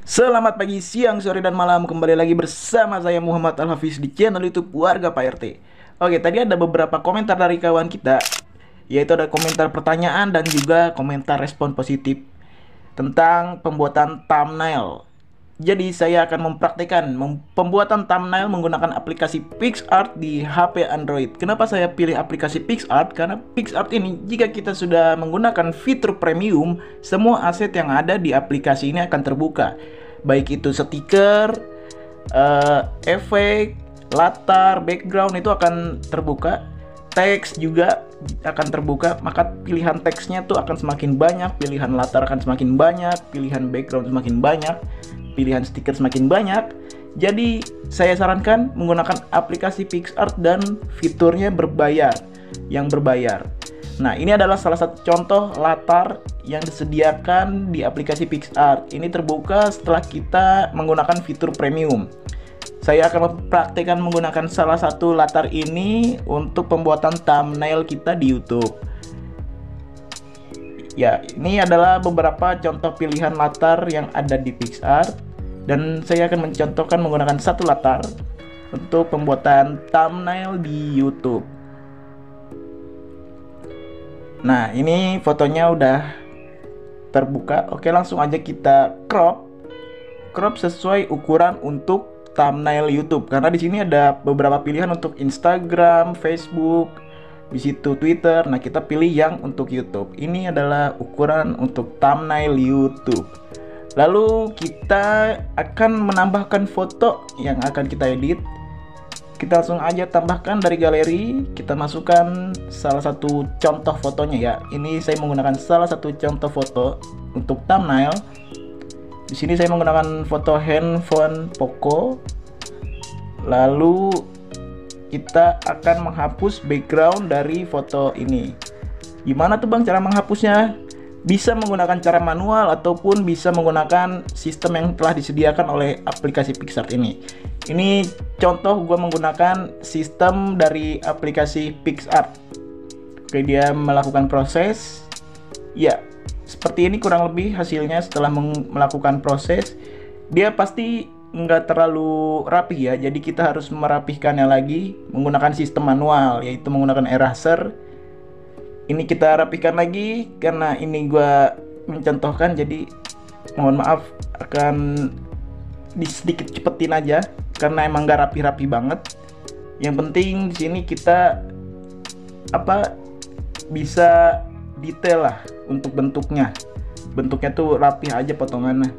Selamat pagi, siang, sore, dan malam. Kembali lagi bersama saya Muhammad Al-Hafiz di channel YouTube Warga Pak RT. Oke, tadi ada beberapa komentar dari kawan kita, yaitu ada komentar pertanyaan dan juga komentar respon positif tentang pembuatan thumbnail. Jadi saya akan mempraktikkan pembuatan thumbnail menggunakan aplikasi PicsArt di HP Android. Kenapa saya pilih aplikasi PicsArt? Karena PicsArt ini jika kita sudah menggunakan fitur premium, semua aset yang ada di aplikasi ini akan terbuka. Baik itu stiker, efek, latar, background itu akan terbuka. Teks juga akan terbuka, maka pilihan teksnya tuh akan semakin banyak, pilihan latar akan semakin banyak, pilihan background semakin banyak, pilihan stiker semakin banyak. Jadi saya sarankan menggunakan aplikasi PicsArt dan fiturnya yang berbayar. Nah, ini adalah salah satu contoh latar yang disediakan di aplikasi PicsArt. Ini terbuka setelah kita menggunakan fitur premium. Saya akan mempraktikkan menggunakan salah satu latar ini untuk pembuatan thumbnail kita di YouTube. Ya, ini adalah beberapa contoh pilihan latar yang ada di PicsArt, dan saya akan mencontohkan menggunakan satu latar untuk pembuatan thumbnail di YouTube. Nah, ini fotonya udah terbuka. Oke, langsung aja kita crop sesuai ukuran untuk thumbnail YouTube, karena di sini ada beberapa pilihan untuk Instagram, Facebook, di situ Twitter. Nah, kita pilih yang untuk YouTube. Ini adalah ukuran untuk thumbnail YouTube. Lalu kita akan menambahkan foto yang akan kita edit. Kita langsung aja tambahkan dari galeri. Kita masukkan salah satu contoh fotonya ya. Ini saya menggunakan salah satu contoh foto untuk thumbnail. Di sini saya menggunakan foto handphone Poco. Lalu kita akan menghapus background dari foto ini. Gimana tuh Bang cara menghapusnya? Bisa menggunakan cara manual ataupun bisa menggunakan sistem yang telah disediakan oleh aplikasi PicsArt ini. Ini contoh gue menggunakan sistem dari aplikasi PicsArt. Oke, dia melakukan proses. Ya, seperti ini kurang lebih hasilnya setelah melakukan proses. Dia pasti nggak terlalu rapi ya, jadi kita harus merapihkannya lagi menggunakan sistem manual, yaitu menggunakan eraser. Ini kita rapihkan lagi, karena ini gua mencontohkan, jadi mohon maaf, akan sedikit cepetin aja karena emang nggak rapi-rapi banget. Yang penting di sini kita bisa detail lah untuk bentuknya tuh rapih aja potongannya.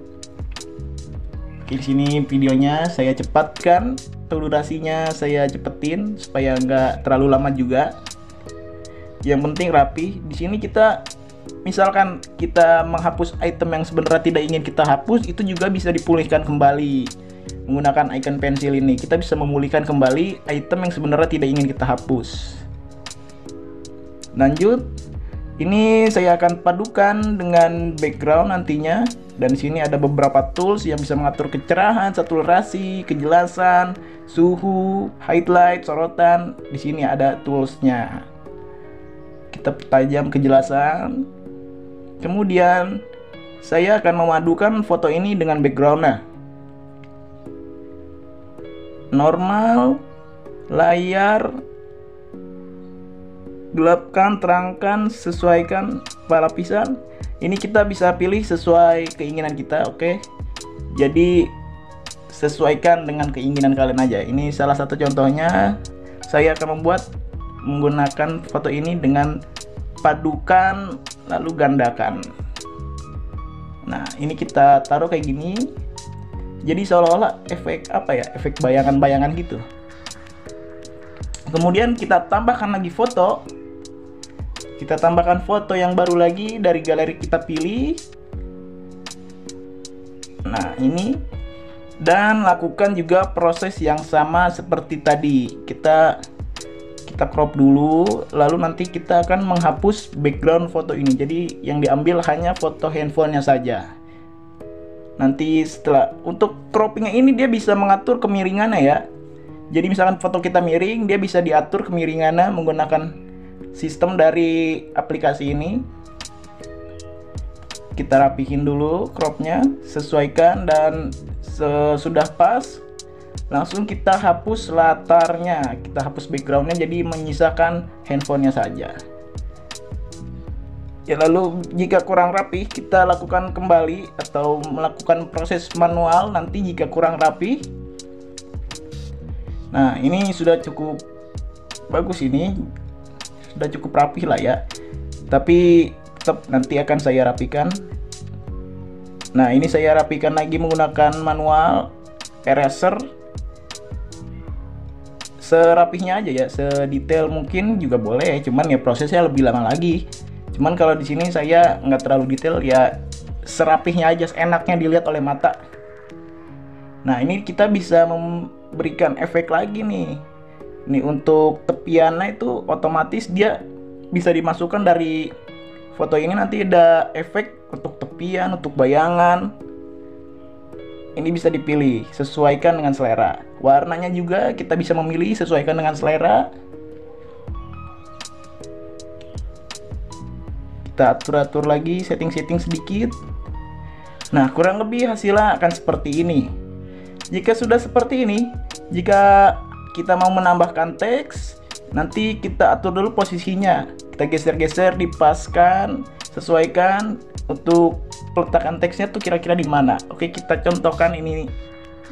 Oke, di sini videonya saya cepatkan, durasinya saya cepetin supaya nggak terlalu lama juga. Yang penting rapi. Di sini kita misalkan kita menghapus item yang sebenarnya tidak ingin kita hapus, itu juga bisa dipulihkan kembali menggunakan icon pensil ini. Kita bisa memulihkan kembali item yang sebenarnya tidak ingin kita hapus. Lanjut, ini saya akan padukan dengan background nantinya. Dan di sini ada beberapa tools yang bisa mengatur kecerahan, saturasi, kejelasan, suhu, highlight, sorotan. Di sini ada toolsnya. Kita pertajam kejelasan. Kemudian saya akan memadukan foto ini dengan backgroundnya. Normal, layar, gelapkan, terangkan, sesuaikan lapisan. Ini kita bisa pilih sesuai keinginan kita, oke. Jadi sesuaikan dengan keinginan kalian aja. Ini salah satu contohnya. Saya akan menggunakan foto ini dengan padukan lalu gandakan. Nah, ini kita taruh kayak gini. Jadi seolah-olah efek bayangan-bayangan gitu. Kemudian kita tambahkan lagi foto. Kita tambahkan foto yang baru lagi dari galeri kita pilih. Nah, ini. Dan lakukan juga proses yang sama seperti tadi. Kita crop dulu, lalu nanti kita akan menghapus background foto ini. Jadi yang diambil hanya foto handphonenya saja. Nanti setelah untuk croppingnya ini dia bisa mengatur kemiringannya ya. Jadi misalkan foto kita miring, dia bisa diatur kemiringannya menggunakan sistem dari aplikasi ini. kita rapihin dulu cropnya, sesuaikan, dan sesudah pas langsung kita hapus latarnya, kita hapus backgroundnya, jadi menyisakan handphonenya saja. Ya, lalu jika kurang rapi kita lakukan kembali atau melakukan proses manual nanti jika kurang rapi. Nah, ini sudah cukup bagus, ini sudah cukup rapi lah ya, tapi tetap nanti akan saya rapikan. Nah, ini saya rapikan lagi menggunakan manual eraser, serapihnya aja ya, sedetail mungkin juga boleh, cuman ya prosesnya lebih lama lagi. Cuman kalau di sini saya nggak terlalu detail ya, serapihnya aja, enaknya dilihat oleh mata. Nah, ini kita bisa memberikan efek lagi nih. Ini untuk tepiannya itu otomatis dia bisa dimasukkan dari foto ini, nanti ada efek untuk tepian, untuk bayangan. Ini bisa dipilih, sesuaikan dengan selera. Warnanya juga kita bisa memilih, sesuaikan dengan selera. Kita atur-atur lagi, setting-setting sedikit. Nah, kurang lebih hasilnya akan seperti ini. Jika sudah seperti ini, jika kita mau menambahkan teks, nanti kita atur dulu posisinya. Kita geser-geser, dipaskan, sesuaikan untuk peletakan teksnya tuh kira-kira di mana. Oke, kita contohkan ini.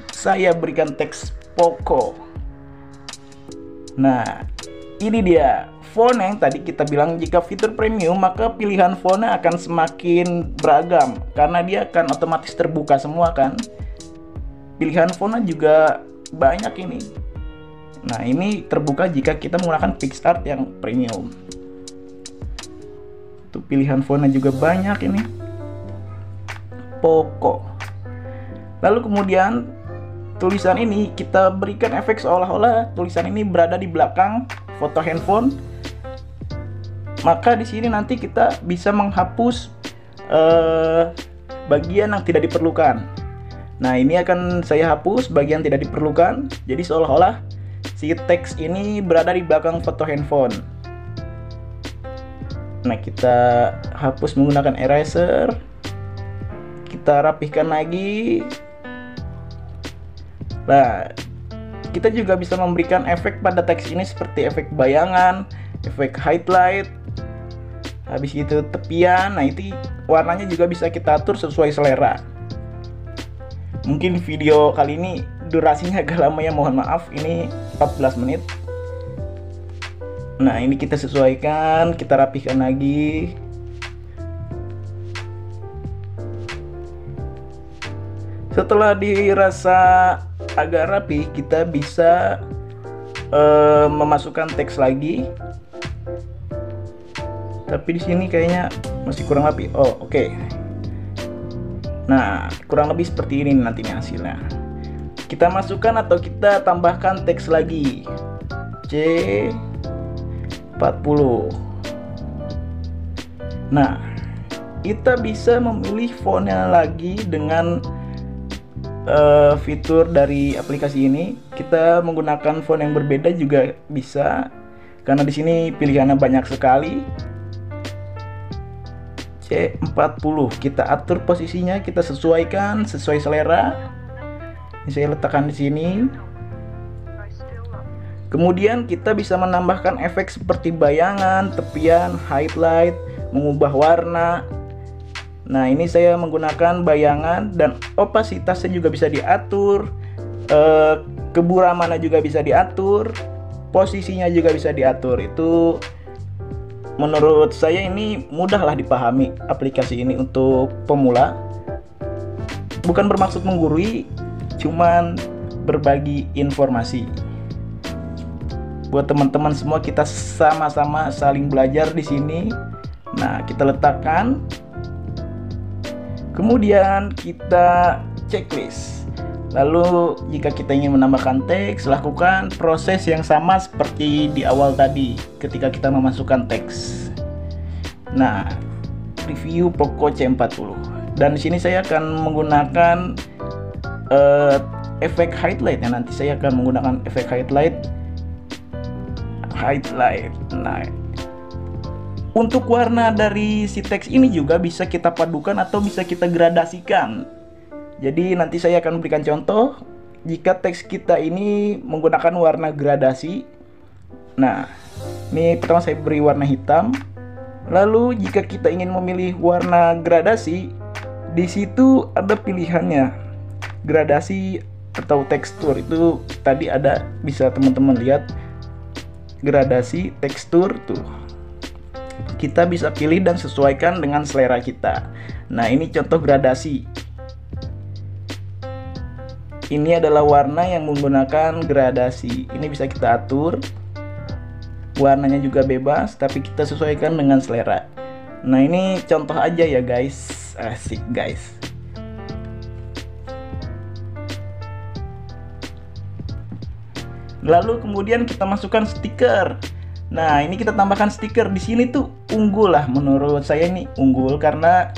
Saya berikan teks Poco. Nah, ini dia font yang tadi kita bilang jika fitur premium maka pilihan fontnya akan semakin beragam karena dia akan otomatis terbuka semua kan. Pilihan fontnya juga banyak ini. Nah, ini terbuka jika kita menggunakan PicsArt yang premium. Tuh, pilihan fontnya juga banyak ini. Poco. Lalu kemudian tulisan ini kita berikan efek seolah-olah tulisan ini berada di belakang foto handphone. Maka di sini nanti kita bisa menghapus bagian yang tidak diperlukan. Nah, ini akan saya hapus bagian tidak diperlukan. Jadi seolah-olah si teks ini berada di belakang foto handphone. Nah, kita hapus menggunakan eraser. Kita rapihkan lagi. Nah, kita juga bisa memberikan efek pada teks ini seperti efek bayangan, efek highlight, habis itu tepian. Nah, itu warnanya juga bisa kita atur sesuai selera. Mungkin video kali ini durasinya agak lama ya, mohon maaf, ini 14 menit. Nah, ini kita sesuaikan, kita rapihkan lagi. Setelah dirasa agak rapi, kita bisa memasukkan teks lagi. Tapi di sini kayaknya masih kurang rapi. Oh, oke. Nah, kurang lebih seperti ini nantinya hasilnya. Kita masukkan atau kita tambahkan teks lagi. C40. Nah, kita bisa memilih fontnya lagi dengan fitur dari aplikasi ini. Kita menggunakan font yang berbeda juga bisa, karena di sini pilihannya banyak sekali. C40, kita atur posisinya, kita sesuaikan sesuai selera. Ini saya letakkan di sini. Kemudian kita bisa menambahkan efek seperti bayangan, tepian, highlight, mengubah warna. Nah, ini saya menggunakan bayangan dan opasitasnya juga bisa diatur, keburamannya juga bisa diatur, posisinya juga bisa diatur. Itu menurut saya ini mudahlah dipahami aplikasi ini untuk pemula. Bukan bermaksud menggurui, cuman berbagi informasi. Buat teman-teman semua, kita sama-sama saling belajar di sini. Nah, kita letakkan. Kemudian kita checklist. Lalu jika kita ingin menambahkan teks, lakukan proses yang sama seperti di awal tadi ketika kita memasukkan teks. Nah, review Poco C40. Dan di sini saya akan menggunakan efek highlight ya. Nanti saya akan menggunakan efek highlight. Nah, Untuk warna dari si teks ini juga bisa kita padukan atau bisa kita gradasikan. Jadi nanti saya akan berikan contoh jika teks kita ini menggunakan warna gradasi. Nah, ini pertama saya beri warna hitam. Lalu jika kita ingin memilih warna gradasi, di situ ada pilihannya. Gradasi atau tekstur itu tadi ada, bisa teman-teman lihat. Gradasi, tekstur tuh. Kita bisa pilih dan sesuaikan dengan selera kita. Nah, ini contoh gradasi. Ini adalah warna yang menggunakan gradasi. Ini bisa kita atur. Warnanya juga bebas, tapi kita sesuaikan dengan selera. Nah, ini contoh aja ya guys. Asik guys. Lalu kemudian kita masukkan stiker. Nah, ini kita tambahkan stiker. Di sini tuh unggul lah, menurut saya ini unggul karena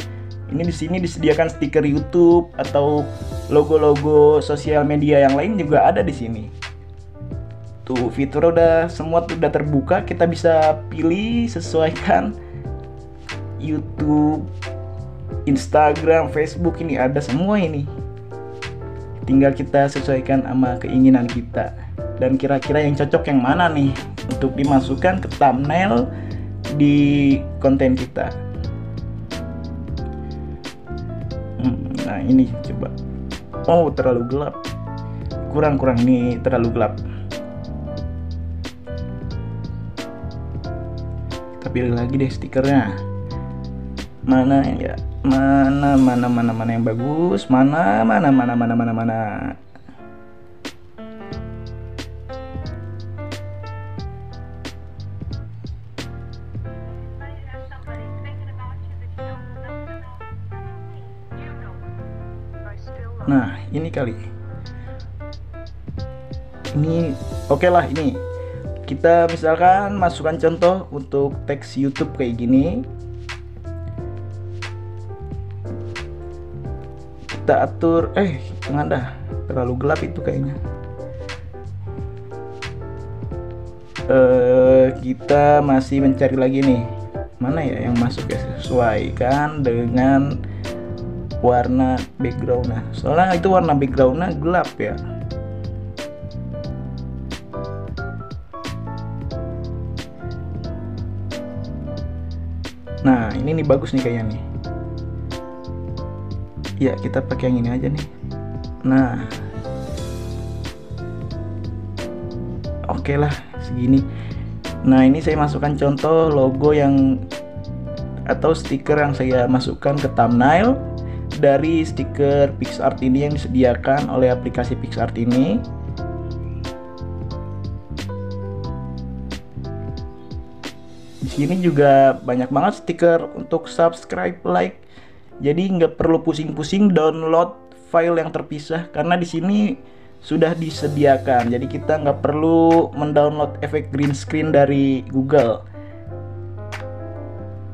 ini di sini disediakan stiker YouTube atau logo-logo sosial media yang lain juga ada di sini. Tuh, fitur udah semua tuh udah terbuka, kita bisa pilih sesuaikan YouTube, Instagram, Facebook, ini ada semua ini. Tinggal kita sesuaikan sama keinginan kita. Dan kira-kira yang cocok yang mana nih untuk dimasukkan ke thumbnail di konten kita. Nah, ini coba. Oh, terlalu gelap. Kurang ini terlalu gelap. Kita pilih lagi deh stikernya. Mana ya? Mana yang bagus? Mana. Nah, ini kali. Ini oke lah ini. Kita misalkan masukkan contoh untuk teks YouTube kayak gini. Kita atur, jangan dah, terlalu gelap itu kayaknya. Kita masih mencari lagi nih. Mana ya yang masuk ya, sesuaikan dengan warna backgroundnya, soalnya itu warna backgroundnya gelap ya. Nah, ini nih bagus nih kayaknya nih. Ya, kita pakai yang ini aja nih. Nah, oke lah segini. Nah, ini saya masukkan contoh logo yang atau stiker yang saya masukkan ke thumbnail dari stiker PicsArt ini yang disediakan oleh aplikasi PicsArt ini. Di sini juga banyak banget stiker untuk subscribe, like. Jadi nggak perlu pusing-pusing download file yang terpisah karena di sini sudah disediakan. Jadi kita nggak perlu mendownload efek green screen dari Google.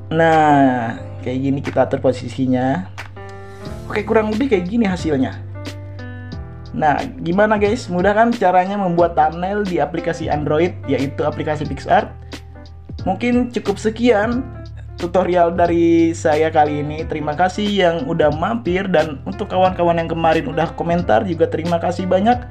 Nah, kayak gini kita atur posisinya. Oke, kurang lebih kayak gini hasilnya. Nah, gimana guys? Mudah kan caranya membuat thumbnail di aplikasi Android, yaitu aplikasi PicsArt. Mungkin cukup sekian tutorial dari saya kali ini. Terima kasih yang udah mampir, dan untuk kawan-kawan yang kemarin udah komentar juga terima kasih banyak.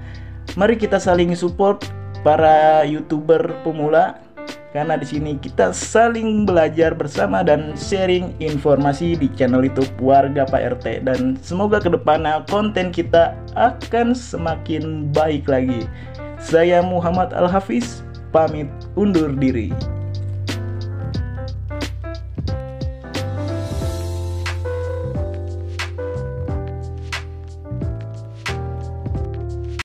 Mari kita saling support para YouTuber pemula. Karena di sini kita saling belajar bersama dan sharing informasi di channel YouTube Warga Pak RT, dan semoga kedepannya konten kita akan semakin baik lagi. Saya Muhammad Al-Hafiz, pamit undur diri.